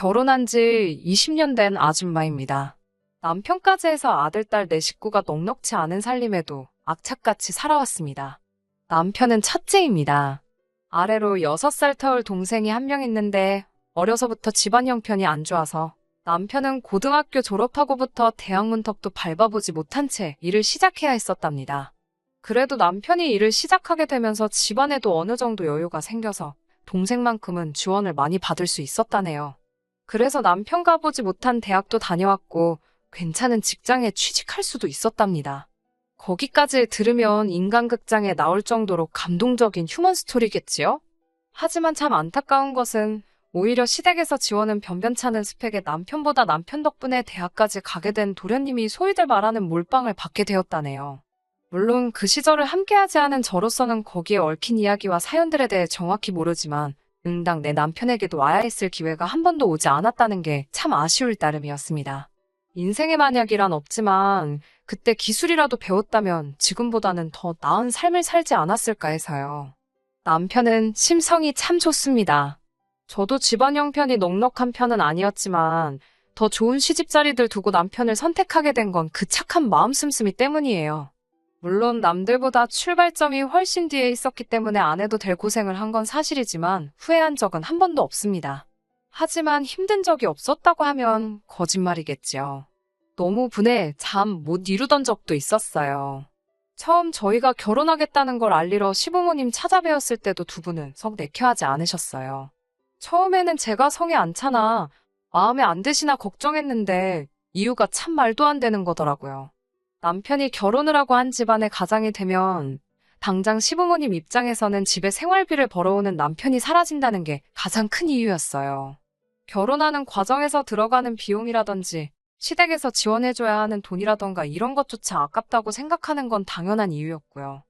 결혼한 지 20년 된 아줌마입니다. 남편까지 해서 아들, 딸, 네 식구가 넉넉지 않은 살림에도 악착같이 살아왔습니다. 남편은 첫째입니다. 아래로 6살 터울 동생이 한 명 있는데 어려서부터 집안 형편이 안 좋아서 남편은 고등학교 졸업하고부터 대학 문턱도 밟아보지 못한 채 일을 시작해야 했었답니다. 그래도 남편이 일을 시작하게 되면서 집안에도 어느 정도 여유가 생겨서 동생만큼은 지원을 많이 받을 수 있었다네요. 그래서 남편 가보지 못한 대학도 다녀왔고 괜찮은 직장에 취직할 수도 있었답니다. 거기까지 들으면 인간극장에 나올 정도로 감동적인 휴먼 스토리겠지요? 하지만 참 안타까운 것은 오히려 시댁에서 지원은 변변찮은 스펙의 남편보다 남편 덕분에 대학까지 가게 된 도련님이 소위들 말하는 몰빵을 받게 되었다네요. 물론 그 시절을 함께하지 않은 저로서는 거기에 얽힌 이야기와 사연들에 대해 정확히 모르지만 응당 내 남편에게도 와야 했을 기회가 한 번도 오지 않았다는 게 참 아쉬울 따름이었습니다. 인생의 만약이란 없지만 그때 기술이라도 배웠다면 지금보다는 더 나은 삶을 살지 않았을까 해서요. 남편은 심성이 참 좋습니다. 저도 집안 형편이 넉넉한 편은 아니었지만 더 좋은 시집자리들 두고 남편을 선택하게 된 건 그 착한 마음 씀씀이 때문이에요. 물론 남들보다 출발점이 훨씬 뒤에 있었기 때문에 안 해도 될 고생을 한 건 사실이지만 후회한 적은 한 번도 없습니다. 하지만 힘든 적이 없었다고 하면 거짓말이겠죠. 너무 분해 잠 못 이루던 적도 있었어요. 처음 저희가 결혼하겠다는 걸 알리러 시부모님 찾아뵈었을 때도 두 분은 썩 내켜하지 않으셨어요. 처음에는 제가 성에 안 차나 마음에 안 드시나 걱정했는데 이유가 참 말도 안 되는 거더라고요. 남편이 결혼을 하고 한 집안의 가장이 되면 당장 시부모님 입장에서는 집에 생활비를 벌어오는 남편이 사라진다는 게 가장 큰 이유였어요. 결혼하는 과정에서 들어가는 비용이라든지 시댁에서 지원해줘야 하는 돈이라던가 이런 것조차 아깝다고 생각하는 건 당연한 이유였고요.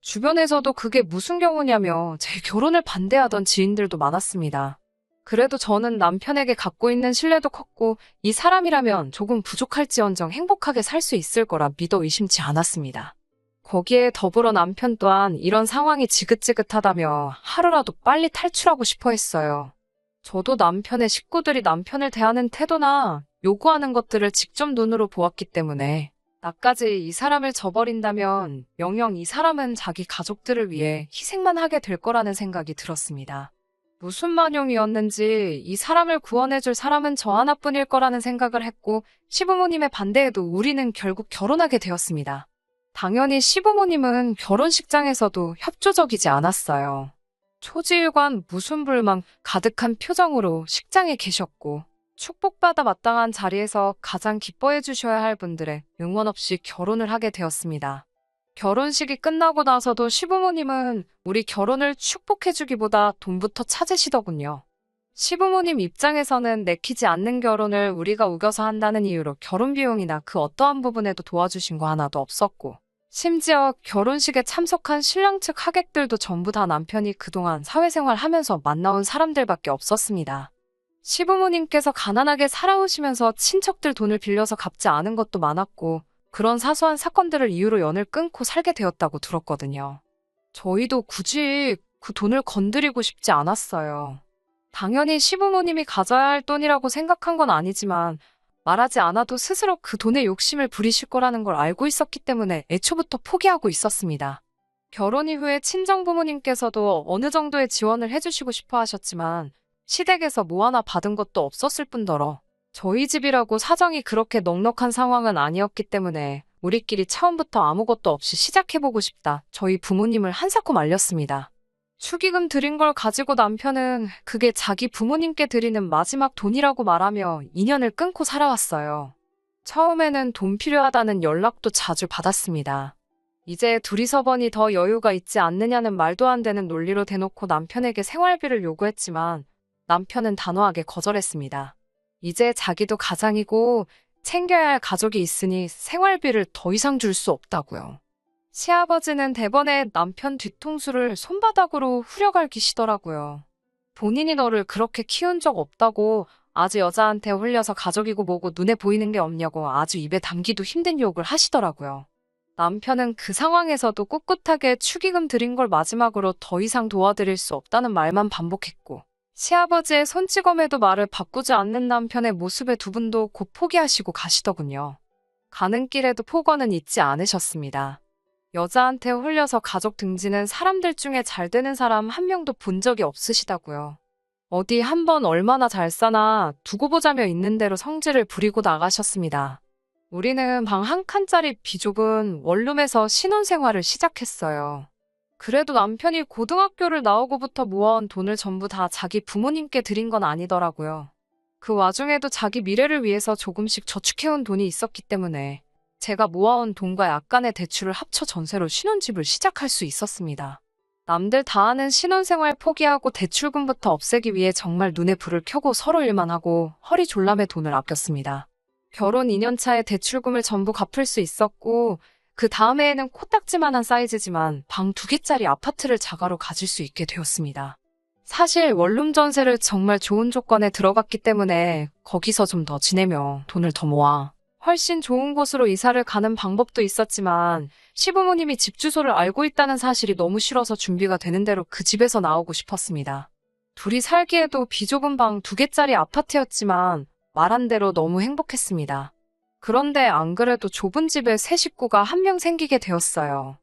주변에서도 그게 무슨 경우냐며 제 결혼을 반대하던 지인들도 많았습니다. 그래도 저는 남편에게 갖고 있는 신뢰도 컸고 이 사람이라면 조금 부족할지언정 행복하게 살 수 있을 거라 믿어 의심치 않았습니다. 거기에 더불어 남편 또한 이런 상황이 지긋지긋하다며 하루라도 빨리 탈출하고 싶어 했어요. 저도 남편의 식구들이 남편을 대하는 태도나 요구하는 것들을 직접 눈으로 보았기 때문에 나까지 이 사람을 저버린다면 영영 이 사람은 자기 가족들을 위해 희생만 하게 될 거라는 생각이 들었습니다. 무슨 만용이었는지 이 사람을 구원해줄 사람은 저 하나뿐일 거라는 생각을 했고 시부모님의 반대에도 우리는 결국 결혼하게 되었습니다. 당연히 시부모님은 결혼식장에서도 협조적이지 않았어요. 초지일관 무슨 불만 가득한 표정으로 식장에 계셨고 축복받아 마땅한 자리에서 가장 기뻐해 주셔야 할 분들의 응원 없이 결혼을 하게 되었습니다. 결혼식이 끝나고 나서도 시부모님은 우리 결혼을 축복해주기보다 돈부터 찾으시더군요. 시부모님 입장에서는 내키지 않는 결혼을 우리가 우겨서 한다는 이유로 결혼 비용이나 그 어떠한 부분에도 도와주신 거 하나도 없었고 심지어 결혼식에 참석한 신랑 측 하객들도 전부 다 남편이 그동안 사회생활 하면서 만나온 사람들밖에 없었습니다. 시부모님께서 가난하게 살아오시면서 친척들 돈을 빌려서 갚지 않은 것도 많았고 그런 사소한 사건들을 이유로 연을 끊고 살게 되었다고 들었거든요. 저희도 굳이 그 돈을 건드리고 싶지 않았어요. 당연히 시부모님이 가져야 할 돈이라고 생각한 건 아니지만 말하지 않아도 스스로 그 돈에 욕심을 부리실 거라는 걸 알고 있었기 때문에 애초부터 포기하고 있었습니다. 결혼 이후에 친정부모님께서도 어느 정도의 지원을 해주시고 싶어 하셨지만 시댁에서 뭐 하나 받은 것도 없었을 뿐더러 저희 집이라고 사정이 그렇게 넉넉한 상황은 아니었기 때문에 우리끼리 처음부터 아무것도 없이 시작해보고 싶다. 저희 부모님을 한사코 말렸습니다. 축의금 드린 걸 가지고 남편은 그게 자기 부모님께 드리는 마지막 돈이라고 말하며 인연을 끊고 살아왔어요. 처음에는 돈 필요하다는 연락도 자주 받았습니다. 이제 둘이서 버니 더 여유가 있지 않느냐는 말도 안 되는 논리로 대놓고 남편에게 생활비를 요구했지만 남편은 단호하게 거절했습니다. 이제 자기도 가장이고 챙겨야 할 가족이 있으니 생활비를 더 이상 줄 수 없다고요. 시아버지는 대번에 남편 뒤통수를 손바닥으로 후려갈기시더라고요. 본인이 너를 그렇게 키운 적 없다고 아주 여자한테 홀려서 가족이고 뭐고 눈에 보이는 게 없냐고 아주 입에 담기도 힘든 욕을 하시더라고요. 남편은 그 상황에서도 꿋꿋하게 축의금 드린 걸 마지막으로 더 이상 도와드릴 수 없다는 말만 반복했고 시아버지의 손찌검에도 말을 바꾸지 않는 남편의 모습에 두 분도 곧 포기하시고 가시더군요. 가는 길에도 폭언은 잊지 않으셨습니다. 여자한테 홀려서 가족 등지는 사람들 중에 잘 되는 사람 한 명도 본 적이 없으시다고요. 어디 한번 얼마나 잘 사나 두고 보자며 있는 대로 성질을 부리고 나가셨습니다. 우리는 방 한 칸짜리 비좁은 원룸에서 신혼생활을 시작했어요. 그래도 남편이 고등학교를 나오고부터 모아온 돈을 전부 다 자기 부모님께 드린 건 아니더라고요. 그 와중에도 자기 미래를 위해서 조금씩 저축해온 돈이 있었기 때문에 제가 모아온 돈과 약간의 대출을 합쳐 전세로 신혼집을 시작할 수 있었습니다. 남들 다 하는 신혼생활 포기하고 대출금부터 없애기 위해 정말 눈에 불을 켜고 서로 일만 하고 허리 졸라매 돈을 아꼈습니다. 결혼 2년 차에 대출금을 전부 갚을 수 있었고 그 다음 해에는 코딱지만한 사이즈지만 방 2개짜리 아파트를 자가로 가질 수 있게 되었습니다. 사실 원룸 전세를 정말 좋은 조건에 들어갔기 때문에 거기서 좀 더 지내며 돈을 더 모아 훨씬 좋은 곳으로 이사를 가는 방법도 있었지만 시부모님이 집 주소를 알고 있다는 사실이 너무 싫어서 준비가 되는 대로 그 집에서 나오고 싶었습니다. 둘이 살기에도 비좁은 방 2개짜리 아파트였지만 말한 대로 너무 행복했습니다. 그런데 안 그래도 좁은 집에 새 식구가 한 명 생기게 되었어요.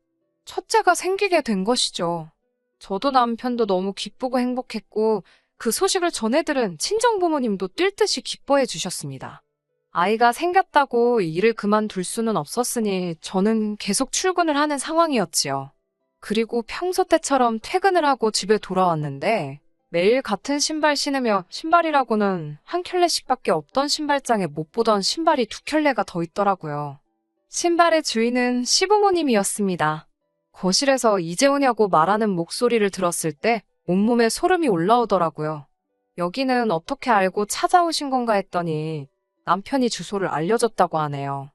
첫째가 생기게 된 것이죠. 저도 남편도 너무 기쁘고 행복했고 그 소식을 전해들은 친정부모님도 뛸 듯이 기뻐해 주셨습니다. 아이가 생겼다고 일을 그만둘 수는 없었으니 저는 계속 출근을 하는 상황이었지요. 그리고 평소 때처럼 퇴근을 하고 집에 돌아왔는데 매일 같은 신발 신으며 신발이라고는 한 켤레씩밖에 없던 신발장에 못 보던 신발이 2켤레가 더 있더라고요. 신발의 주인은 시부모님이었습니다. 거실에서 이제 오냐고 말하는 목소리를 들었을 때 온몸에 소름이 올라오더라고요. 여기는 어떻게 알고 찾아오신 건가 했더니 남편이 주소를 알려줬다고 하네요.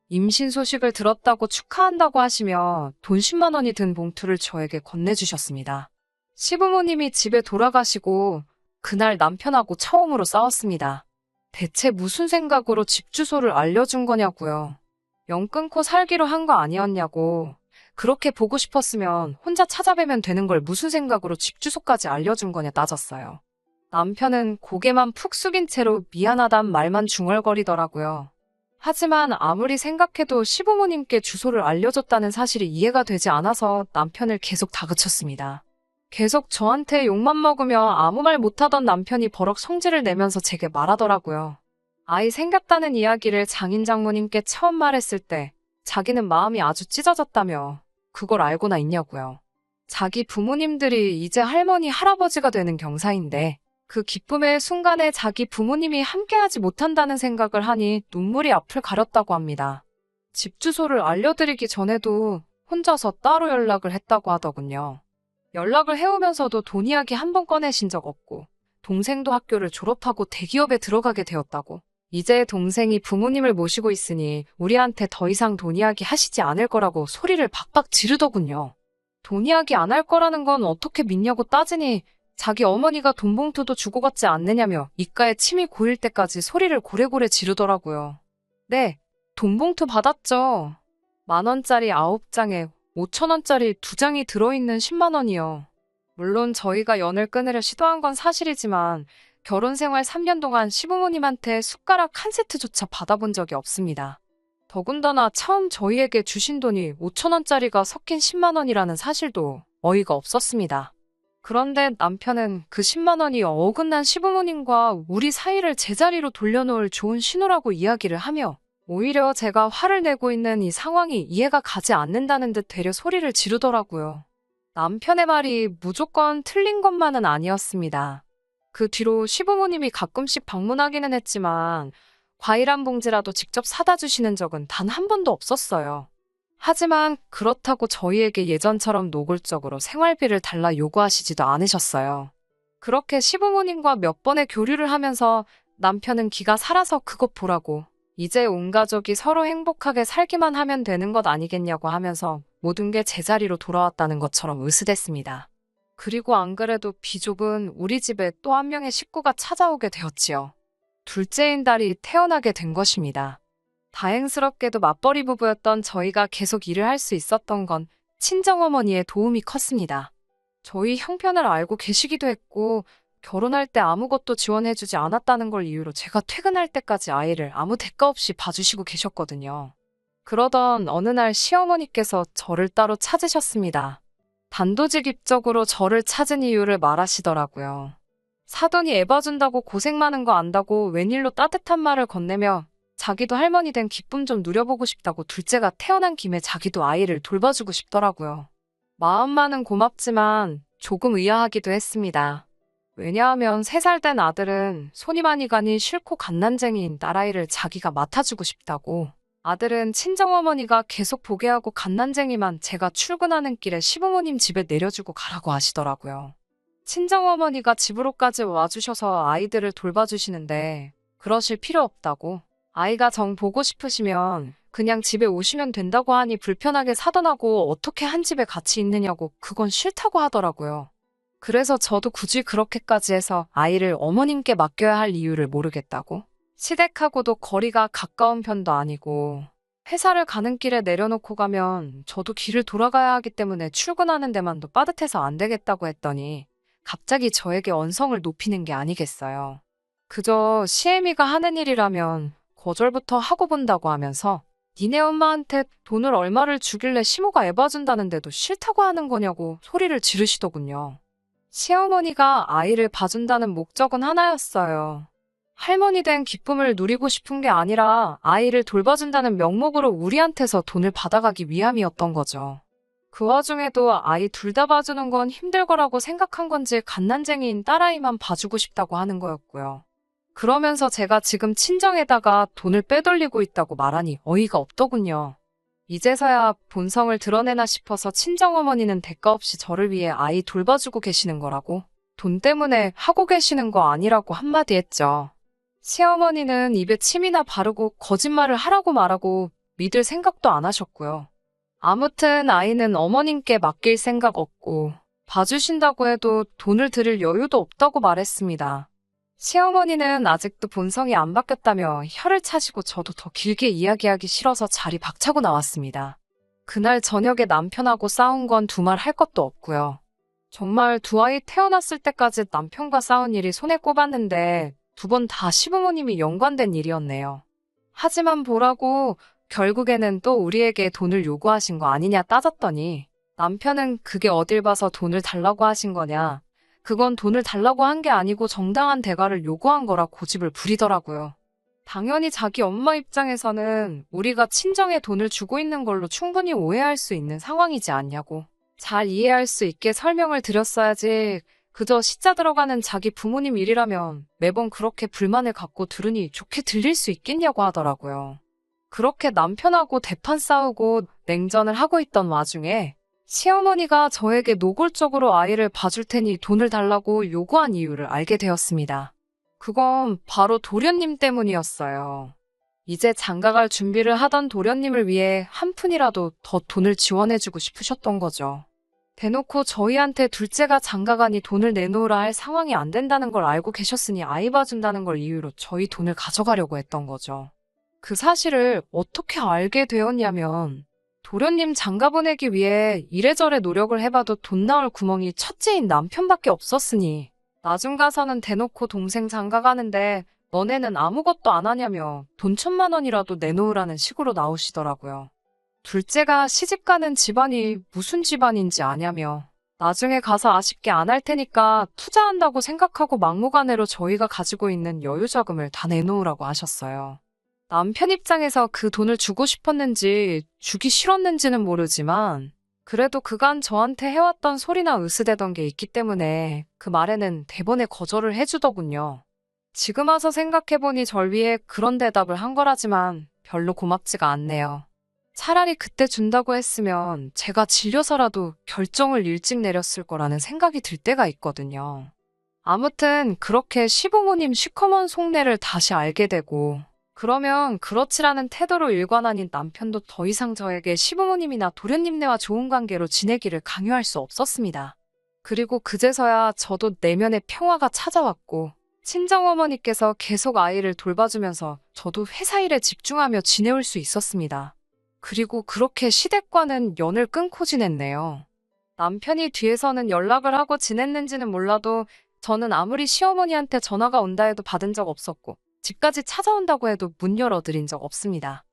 임신 소식을 들었다고 축하한다고 하시며 돈 10만 원이 든 봉투를 저에게 건네주셨습니다. 시부모님이 집에 돌아가시고 그날 남편하고 처음으로 싸웠습니다. 대체 무슨 생각으로 집 주소를 알려준 거냐고요. 영 끊고 살기로 한 거 아니었냐고. 그렇게 보고 싶었으면 혼자 찾아뵈면 되는 걸 무슨 생각으로 집 주소까지 알려준 거냐 따졌어요. 남편은 고개만 푹 숙인 채로 미안하단 말만 중얼거리더라고요. 하지만 아무리 생각해도 시부모님께 주소를 알려줬다는 사실이 이해가 되지 않아서 남편을 계속 다그쳤습니다. 계속 저한테 욕만 먹으며 아무 말 못하던 남편이 버럭 성질을 내면서 제게 말하더라고요. 아이 생겼다는 이야기를 장인 장모님께 처음 말했을 때 자기는 마음이 아주 찢어졌다며 그걸 알고나 있냐고요. 자기 부모님들이 이제 할머니, 할아버지가 되는 경사인데 그 기쁨의 순간에 자기 부모님이 함께하지 못한다는 생각을 하니 눈물이 앞을 가렸다고 합니다. 집 주소를 알려드리기 전에도 혼자서 따로 연락을 했다고 하더군요. 연락을 해오면서도 돈 이야기 한 번 꺼내신 적 없고 동생도 학교를 졸업하고 대기업에 들어가게 되었다고. 이제 동생이 부모님을 모시고 있으니 우리한테 더 이상 돈 이야기 하시지 않을 거라고 소리를 박박 지르더군요. 돈 이야기 안 할 거라는 건 어떻게 믿냐고 따지니 자기 어머니가 돈 봉투도 주고 받지 않느냐며 입가에 침이 고일 때까지 소리를 고래고래 지르더라고요. 네, 돈 봉투 받았죠. 10,000원짜리 9장에 5,000원짜리 2장이 들어있는 10만 원이요. 물론 저희가 연을 끊으려 시도한 건 사실이지만 결혼 생활 3년 동안 시부모님한테 숟가락 한 세트조차 받아본 적이 없습니다. 더군다나 처음 저희에게 주신 돈이 5,000원짜리가 섞인 10만 원이라는 사실도 어이가 없었습니다. 그런데 남편은 그 10만 원이 어긋난 시부모님과 우리 사이를 제자리로 돌려놓을 좋은 신호라고 이야기를 하며 오히려 제가 화를 내고 있는 이 상황이 이해가 가지 않는다는 듯 되려 소리를 지르더라고요. 남편의 말이 무조건 틀린 것만은 아니었습니다. 그 뒤로 시부모님이 가끔씩 방문하기는 했지만 과일 한 봉지라도 직접 사다 주시는 적은 단 한 번도 없었어요. 하지만 그렇다고 저희에게 예전처럼 노골적으로 생활비를 달라 요구하시지도 않으셨어요. 그렇게 시부모님과 몇 번의 교류를 하면서 남편은 기가 살아서 그것 보라고 이제 온 가족이 서로 행복하게 살기만 하면 되는 것 아니겠냐고 하면서 모든 게 제자리로 돌아왔다는 것처럼 으스댔습니다. 그리고 안 그래도 비좁은 우리 집에 또 한 명의 식구가 찾아오게 되었지요. 둘째인 딸이 태어나게 된 것입니다. 다행스럽게도 맞벌이 부부였던 저희가 계속 일을 할 수 있었던 건 친정어머니의 도움이 컸습니다. 저희 형편을 알고 계시기도 했고 결혼할 때 아무것도 지원해주지 않았다는 걸 이유로 제가 퇴근할 때까지 아이를 아무 대가 없이 봐주시고 계셨거든요. 그러던 어느 날 시어머니께서 저를 따로 찾으셨습니다. 단도직입적으로 저를 찾은 이유를 말하시더라고요. 사돈이 애 봐준다고 고생 많은 거 안다고 웬일로 따뜻한 말을 건네며 자기도 할머니 된 기쁨 좀 누려보고 싶다고 둘째가 태어난 김에 자기도 아이를 돌봐주고 싶더라고요. 마음만은 고맙지만 조금 의아하기도 했습니다. 왜냐하면 3살 된 아들은 손이 많이 가니 싫고 갓난쟁이인 딸아이를 자기가 맡아주고 싶다고, 아들은 친정어머니가 계속 보게 하고 갓난쟁이만 제가 출근하는 길에 시부모님 집에 내려주고 가라고 하시더라고요. 친정어머니가 집으로까지 와주셔서 아이들을 돌봐주시는데 그러실 필요 없다고, 아이가 정 보고 싶으시면 그냥 집에 오시면 된다고 하니 불편하게 사돈하고 어떻게 한 집에 같이 있느냐고 그건 싫다고 하더라고요. 그래서 저도 굳이 그렇게까지 해서 아이를 어머님께 맡겨야 할 이유를 모르겠다고. 시댁하고도 거리가 가까운 편도 아니고 회사를 가는 길에 내려놓고 가면 저도 길을 돌아가야 하기 때문에 출근하는 데만도 빠듯해서 안 되겠다고 했더니 갑자기 저에게 언성을 높이는 게 아니겠어요. 그저 시애미가 하는 일이라면 거절부터 하고 본다고 하면서 니네 엄마한테 돈을 얼마를 주길래 시모가 애 봐준다는데도 싫다고 하는 거냐고 소리를 지르시더군요. 시어머니가 아이를 봐준다는 목적은 하나였어요. 할머니 된 기쁨을 누리고 싶은 게 아니라 아이를 돌봐준다는 명목으로 우리한테서 돈을 받아가기 위함이었던 거죠. 그 와중에도 아이 둘 다 봐주는 건 힘들 거라고 생각한 건지 갓난쟁이인 딸아이만 봐주고 싶다고 하는 거였고요. 그러면서 제가 지금 친정에다가 돈을 빼돌리고 있다고 말하니 어이가 없더군요. 이제서야 본성을 드러내나 싶어서 친정어머니는 대가 없이 저를 위해 아이 돌봐주고 계시는 거라고, 돈 때문에 하고 계시는 거 아니라고 한마디 했죠. 시어머니는 입에 침이나 바르고 거짓말을 하라고 말하고 믿을 생각도 안 하셨고요. 아무튼 아이는 어머님께 맡길 생각 없고 봐주신다고 해도 돈을 드릴 여유도 없다고 말했습니다. 시어머니는 아직도 본성이 안 바뀌었다며 혀를 차시고 저도 더 길게 이야기하기 싫어서 자리 박차고 나왔습니다. 그날 저녁에 남편하고 싸운 건 두말 할 것도 없고요. 정말 두 아이 태어났을 때까지 남편과 싸운 일이 손에 꼽았는데 2번 다 시부모님이 연관된 일이었네요. 하지만 보라고 결국에는 또 우리에게 돈을 요구하신 거 아니냐 따졌더니 남편은 그게 어딜 봐서 돈을 달라고 하신 거냐, 그건 돈을 달라고 한 게 아니고 정당한 대가를 요구한 거라 고집을 부리더라고요. 당연히 자기 엄마 입장에서는 우리가 친정에 돈을 주고 있는 걸로 충분히 오해할 수 있는 상황이지 않냐고 잘 이해할 수 있게 설명을 드렸어야지, 그저 시자 들어가는 자기 부모님 일이라면 매번 그렇게 불만을 갖고 들으니 좋게 들릴 수 있겠냐고 하더라고요. 그렇게 남편하고 대판 싸우고 냉전을 하고 있던 와중에 시어머니가 저에게 노골적으로 아이를 봐줄 테니 돈을 달라고 요구한 이유를 알게 되었습니다. 그건 바로 도련님 때문이었어요. 이제 장가갈 준비를 하던 도련님을 위해 한 푼이라도 더 돈을 지원해주고 싶으셨던 거죠. 대놓고 저희한테 둘째가 장가가니 돈을 내놓으라 할 상황이 안 된다는 걸 알고 계셨으니 아이 봐준다는 걸 이유로 저희 돈을 가져가려고 했던 거죠. 그 사실을 어떻게 알게 되었냐면 도련님 장가 보내기 위해 이래저래 노력을 해봐도 돈 나올 구멍이 첫째인 남편밖에 없었으니 나중 가서는 대놓고 동생 장가 가는데 너네는 아무것도 안 하냐며 돈 1,000만 원이라도 내놓으라는 식으로 나오시더라고요. 둘째가 시집가는 집안이 무슨 집안인지 아냐며 나중에 가서 아쉽게 안 할 테니까 투자한다고 생각하고 막무가내로 저희가 가지고 있는 여유자금을 다 내놓으라고 하셨어요. 남편 입장에서 그 돈을 주고 싶었는지 주기 싫었는지는 모르지만 그래도 그간 저한테 해왔던 소리나 으스대던 게 있기 때문에 그 말에는 대번에 거절을 해주더군요. 지금 와서 생각해보니 절 위해 그런 대답을 한 거라지만 별로 고맙지가 않네요. 차라리 그때 준다고 했으면 제가 질려서라도 결정을 일찍 내렸을 거라는 생각이 들 때가 있거든요. 아무튼 그렇게 시부모님 시커먼 속내를 다시 알게 되고 그러면 그렇지라는 태도로 일관하니 남편도 더 이상 저에게 시부모님이나 도련님네와 좋은 관계로 지내기를 강요할 수 없었습니다. 그리고 그제서야 저도 내면의 평화가 찾아왔고 친정어머니께서 계속 아이를 돌봐주면서 저도 회사 일에 집중하며 지내올 수 있었습니다. 그리고 그렇게 시댁과는 연을 끊고 지냈네요. 남편이 뒤에서는 연락을 하고 지냈는지는 몰라도 저는 아무리 시어머니한테 전화가 온다 해도 받은 적 없었고, 집까지 찾아온다고 해도 문 열어드린 적 없습니다.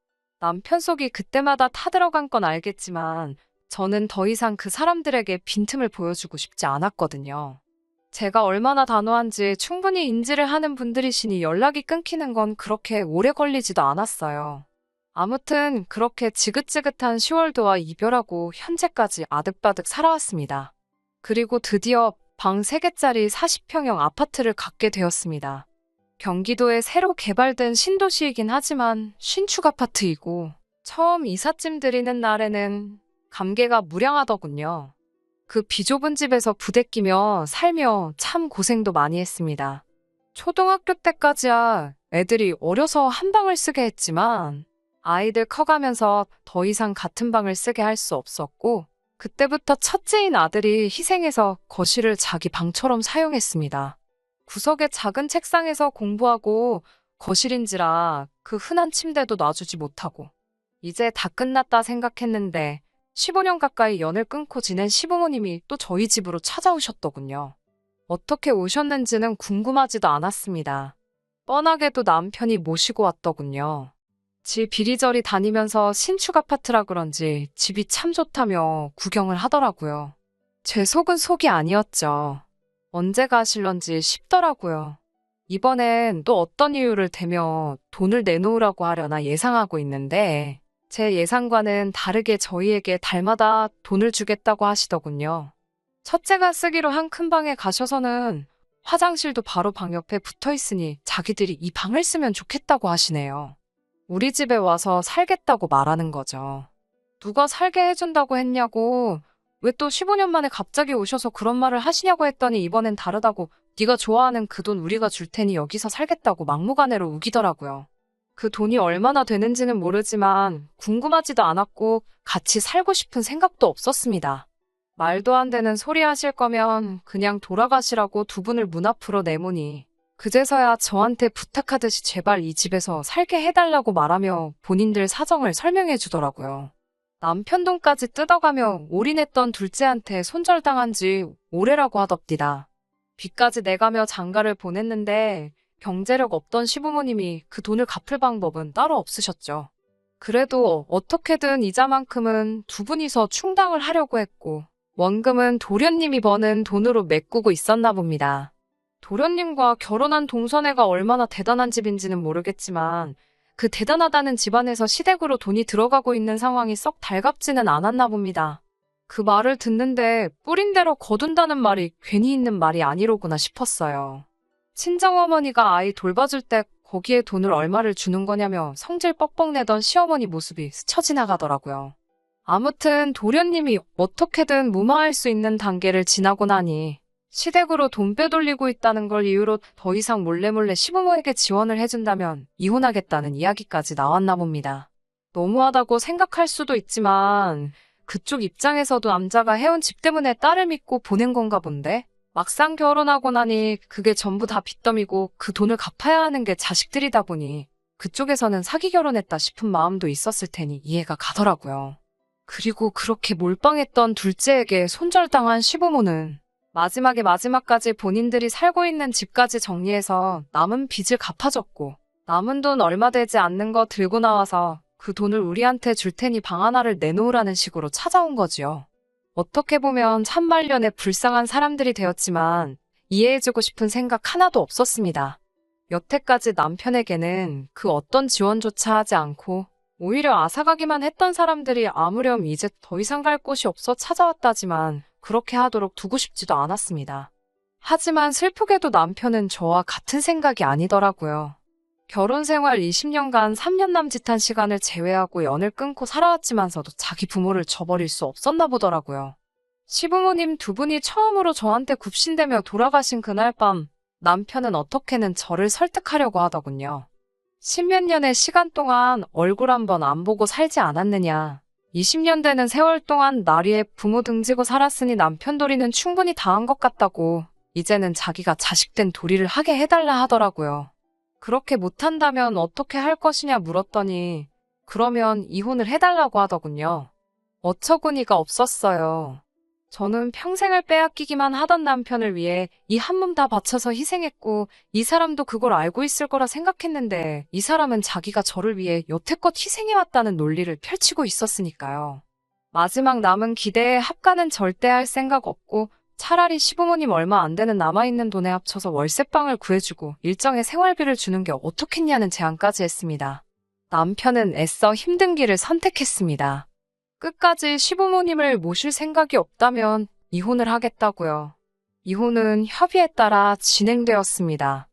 남편 속이 그때마다 타들어간 건 알겠지만, 저는 더 이상 그 사람들에게 빈틈을 보여주고 싶지 않았거든요. 제가 얼마나 단호한지 충분히 인지를 하는 분들이시니 연락이 끊기는 건 그렇게 오래 걸리지도 않았어요. 아무튼 그렇게 지긋지긋한 10월도와 이별하고 현재까지 아득바득 살아왔습니다. 그리고 드디어 방 3개짜리 40평형 아파트를 갖게 되었습니다. 경기도에 새로 개발된 신도시이긴 하지만 신축 아파트이고 처음 이삿짐 드리는 날에는 감개가 무량하더군요. 그 비좁은 집에서 부대끼며 살며 참 고생도 많이 했습니다. 초등학교 때까지야 애들이 어려서 한 방을 쓰게 했지만 아이들 커가면서 더 이상 같은 방을 쓰게 할 수 없었고 그때부터 첫째인 아들이 희생해서 거실을 자기 방처럼 사용했습니다. 구석의 작은 책상에서 공부하고 거실인지라 그 흔한 침대도 놔주지 못하고 이제 다 끝났다 생각했는데 15년 가까이 연을 끊고 지낸 시부모님이 또 저희 집으로 찾아오셨더군요. 어떻게 오셨는지는 궁금하지도 않았습니다. 뻔하게도 남편이 모시고 왔더군요. 집 이리저리 다니면서 신축 아파트라 그런지 집이 참 좋다며 구경을 하더라고요. 제 속은 속이 아니었죠. 언제 가실런지 싶더라고요. 이번엔 또 어떤 이유를 대며 돈을 내놓으라고 하려나 예상하고 있는데 제 예상과는 다르게 저희에게 달마다 돈을 주겠다고 하시더군요. 첫째가 쓰기로 한 큰 방에 가셔서는 화장실도 바로 방 옆에 붙어 있으니 자기들이 이 방을 쓰면 좋겠다고 하시네요. 우리 집에 와서 살겠다고 말하는 거죠. 누가 살게 해준다고 했냐고 왜 또 15년 만에 갑자기 오셔서 그런 말을 하시냐고 했더니 이번엔 다르다고 네가 좋아하는 그 돈 우리가 줄 테니 여기서 살겠다고 막무가내로 우기더라고요. 그 돈이 얼마나 되는지는 모르지만 궁금하지도 않았고 같이 살고 싶은 생각도 없었습니다. 말도 안 되는 소리 하실 거면 그냥 돌아가시라고 두 분을 문 앞으로 내모니 그제서야 저한테 부탁하듯이 제발 이 집에서 살게 해달라고 말하며 본인들 사정을 설명해 주더라고요. 남편 돈까지 뜯어가며 올인했던 둘째한테 손절당한 지 오래라고 하덥디다. 빚까지 내가며 장가를 보냈는데 경제력 없던 시부모님이 그 돈을 갚을 방법은 따로 없으셨죠. 그래도 어떻게든 이자만큼은 두 분이서 충당을 하려고 했고 원금은 도련님이 버는 돈으로 메꾸고 있었나 봅니다. 도련님과 결혼한 동서네가 얼마나 대단한 집인지는 모르겠지만 그 대단하다는 집안에서 시댁으로 돈이 들어가고 있는 상황이 썩 달갑지는 않았나 봅니다. 그 말을 듣는데 뿌린 대로 거둔다는 말이 괜히 있는 말이 아니로구나 싶었어요. 친정어머니가 아이 돌봐줄 때 거기에 돈을 얼마를 주는 거냐며 성질 뻑뻑 내던 시어머니 모습이 스쳐 지나가더라고요. 아무튼 도련님이 어떻게든 무마할 수 있는 단계를 지나고 나니 시댁으로 돈 빼돌리고 있다는 걸 이유로 더 이상 몰래몰래 시부모에게 지원을 해준다면 이혼하겠다는 이야기까지 나왔나 봅니다. 너무하다고 생각할 수도 있지만 그쪽 입장에서도 남자가 해온 집 때문에 딸을 믿고 보낸 건가 본데 막상 결혼하고 나니 그게 전부 다 빚더미고 그 돈을 갚아야 하는 게 자식들이다 보니 그쪽에서는 사기 결혼했다 싶은 마음도 있었을 테니 이해가 가더라고요. 그리고 그렇게 몰빵했던 둘째에게 손절당한 시부모는 마지막까지 본인들이 살고 있는 집까지 정리해서 남은 빚을 갚아줬고 남은 돈 얼마 되지 않는 거 들고 나와서 그 돈을 우리한테 줄 테니 방 하나를 내놓으라는 식으로 찾아온 거지요. 어떻게 보면 참말년에 불쌍한 사람들이 되었지만 이해해주고 싶은 생각 하나도 없었습니다. 여태까지 남편에게는 그 어떤 지원조차 하지 않고 오히려 앗아가기만 했던 사람들이 아무렴 이제 더 이상 갈 곳이 없어 찾아왔다지만 그렇게 하도록 두고 싶지도 않았습니다. 하지만 슬프게도 남편은 저와 같은 생각이 아니더라고요. 결혼 생활 20년간 3년 남짓한 시간을 제외하고 연을 끊고 살아왔지만서도 자기 부모를 저버릴 수 없었나 보더라고요. 시부모님 두 분이 처음으로 저한테 굽신대며 돌아가신 그날 밤 남편은 어떻게는 저를 설득하려고 하더군요. 10몇 년의 시간 동안 얼굴 한 번 안 보고 살지 않았느냐. 20년 되는 세월 동안 날 위해 부모 등지고 살았으니 남편 도리는 충분히 다 한 것 같다고 이제는 자기가 자식된 도리를 하게 해달라 하더라고요. 그렇게 못한다면 어떻게 할 것이냐 물었더니 그러면 이혼을 해달라고 하더군요. 어처구니가 없었어요. 저는 평생을 빼앗기기만 하던 남편을 위해 이 한 몸 다 바쳐서 희생했고, 이 사람도 그걸 알고 있을 거라 생각했는데, 이 사람은 자기가 저를 위해 여태껏 희생해왔다는 논리를 펼치고 있었으니까요. 마지막 남은 기대에 합가는 절대 할 생각 없고, 차라리 시부모님 얼마 안 되는 남아있는 돈에 합쳐서 월세방을 구해주고 일정의 생활비를 주는 게 어떻겠냐는 제안까지 했습니다. 남편은 애써 힘든 길을 선택했습니다. 끝까지 시부모님을 모실 생각이 없다면 이혼을 하겠다고요. 이혼은 협의에 따라 진행되었습니다.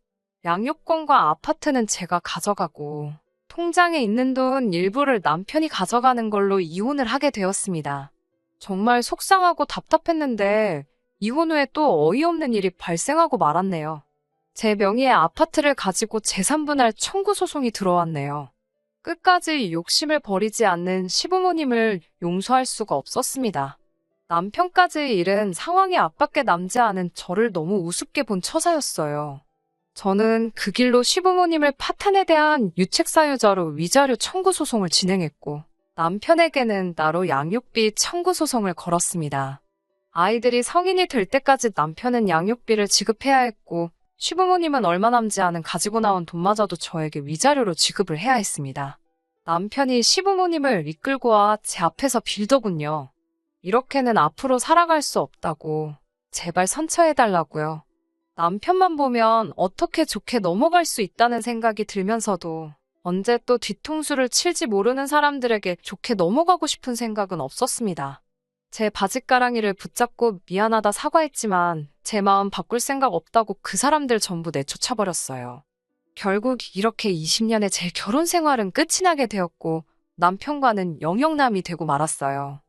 양육권과 아파트는 제가 가져가고 통장에 있는 돈 일부를 남편이 가져가는 걸로 이혼을 하게 되었습니다. 정말 속상하고 답답했는데 이혼 후에 또 어이없는 일이 발생하고 말았네요. 제 명의의 아파트를 가지고 재산분할 청구 소송이 들어왔네요. 끝까지 욕심을 버리지 않는 시부모님을 용서할 수가 없었습니다. 남편까지 잃은 상황이 앞밖에 남지 않은 저를 너무 우습게 본 처사였어요. 저는 그 길로 시부모님을 파탄에 대한 유책사유자로 위자료 청구 소송을 진행했고, 남편에게는 따로 양육비 청구 소송을 걸었습니다. 아이들이 성인이 될 때까지 남편은 양육비를 지급해야 했고, 시부모님은 얼마 남지 않은 가지고 나온 돈마저도 저에게 위자료로 지급을 해야 했습니다. 남편이 시부모님을 이끌고 와 제 앞에서 빌더군요. 이렇게는 앞으로 살아갈 수 없다고 제발 선처해달라고요. 남편만 보면 어떻게 좋게 넘어갈 수 있다는 생각이 들면서도 언제 또 뒤통수를 칠지 모르는 사람들에게 좋게 넘어가고 싶은 생각은 없었습니다. 제 바짓가랑이를 붙잡고 미안하다 사과했지만 제 마음 바꿀 생각 없다고 그 사람들 전부 내쫓아버렸어요. 결국 이렇게 20년의 제 결혼 생활은 끝이 나게 되었고 남편과는 영영남이 되고 말았어요.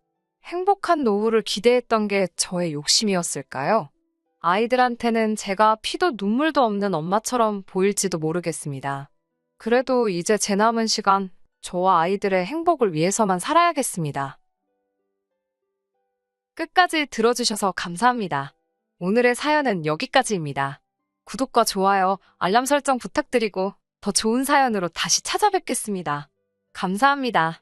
행복한 노후를 기대했던 게 저의 욕심이었을까요? 아이들한테는 제가 피도 눈물도 없는 엄마처럼 보일지도 모르겠습니다. 그래도 이제 제 남은 시간 저와 아이들의 행복을 위해서만 살아야겠습니다. 끝까지 들어주셔서 감사합니다. 오늘의 사연은 여기까지입니다. 구독과 좋아요, 알람 설정 부탁드리고 더 좋은 사연으로 다시 찾아뵙겠습니다. 감사합니다.